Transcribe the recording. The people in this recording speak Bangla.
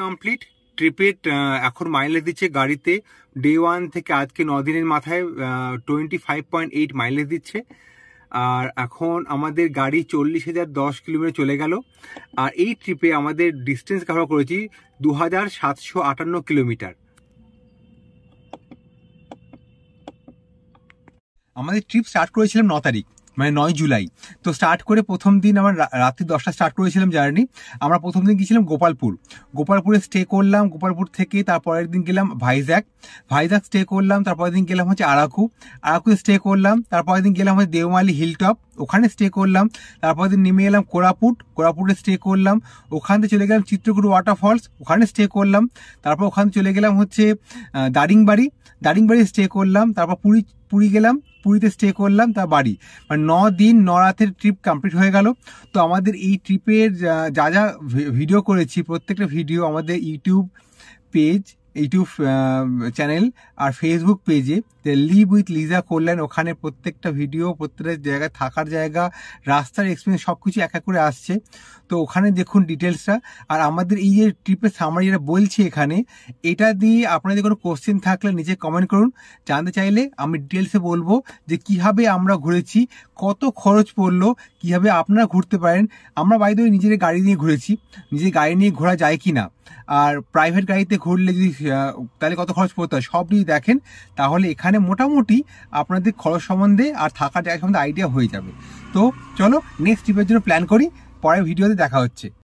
কমপ্লিট ট্রিপের এখন মাইলেজ দিচ্ছে গাড়িতে ডে 1 থেকে আজকে 9 দিনের মাথায় 25.8 মাইলেজ দিচ্ছে। আর এখন আমাদের গাড়ি 40,010 কিলোমিটার চলে গেল। আর এই ট্রিপে আমাদের ডিস্টেন্স কভার করেছি 2,758 কিলোমিটার। আমাদের ট্রিপ স্টার্ট করেছিলাম 9 তারিখ, মানে 9 জুলাই। তো স্টার্ট করে প্রথম দিন আমার রাত্রি 10টা স্টার্ট করেছিলাম জার্নি। আমরা প্রথম দিন গিয়েছিলাম গোপালপুরে স্টে করলাম। গোপালপুর থেকে তারপরের দিন গেলাম ভাইজ্যাক স্টে করলাম। তারপরের দিন গেলাম হচ্ছে আরাকুতে স্টে করলাম। তারপরের দিন গেলাম হচ্ছে দেওমালি হিলটপ, ওখানে স্টে করলাম। তারপরের দিন নেমে এলাম কোরাপুটে স্টে করলাম। ওখান থেকে চলে গেলাম চিত্রকূট ওয়াটারফলস, ওখানে স্টে করলাম। তারপর ওখানে চলে গেলাম হচ্ছে দারিংবাড়ি স্টে করলাম। তারপর পুরী গেলাম, পুরীতে স্টে করলাম, তার বাড়ি। মানে 9 দিন 9 রাতের ট্রিপ কমপ্লিট হয়ে গেল। তো আমাদের এই ট্রিপের যা যা ভিডিও করেছি, প্রত্যেকটা ভিডিও আমাদের ইউটিউব চ্যানেল আর ফেসবুক পেজে লিভ উইথ লিজা কল্যাণ, ওখানে প্রত্যেকটা ভিডিও, প্রত্যেকটা জায়গায় থাকার জায়গা, রাস্তার এক্সপিরিয়েন্স সব কিছু এক এক করে আসছে। তো ওখানে দেখুন ডিটেলসটা। আর আমাদের এই যে ট্রিপের সামারি যেটা বলছি এখানে, এটা দিয়ে আপনাদের কোনো কোশ্চেন থাকলে নিচে কমেন্ট করুন। জানতে চাইলে আমি ডিটেলসে বলবো যে কিভাবে আমরা ঘুরেছি, কত খরচ পড়লো, কিভাবে আপনারা ঘুরতে পারেন। আমরা বাইরে নিজের গাড়ি নিয়ে ঘুরেছি, নিজের গাড়ি নিয়ে ঘোরা যায় কি না, আর প্রাইভেট গাড়িতে ঘুরলে যদি তাহলে কত খরচ পড়তে হয়, সব যদি দেখেন তাহলে এখানে মোটামুটি আপনাদের খরচ সম্বন্ধে আর থাকার জায়গা সম্বন্ধে আইডিয়া হয়ে যাবে। তো চলো নেক্সট ট্রিপের জন্য প্ল্যান করি, পরের ভিডিওতে দেখা হচ্ছে।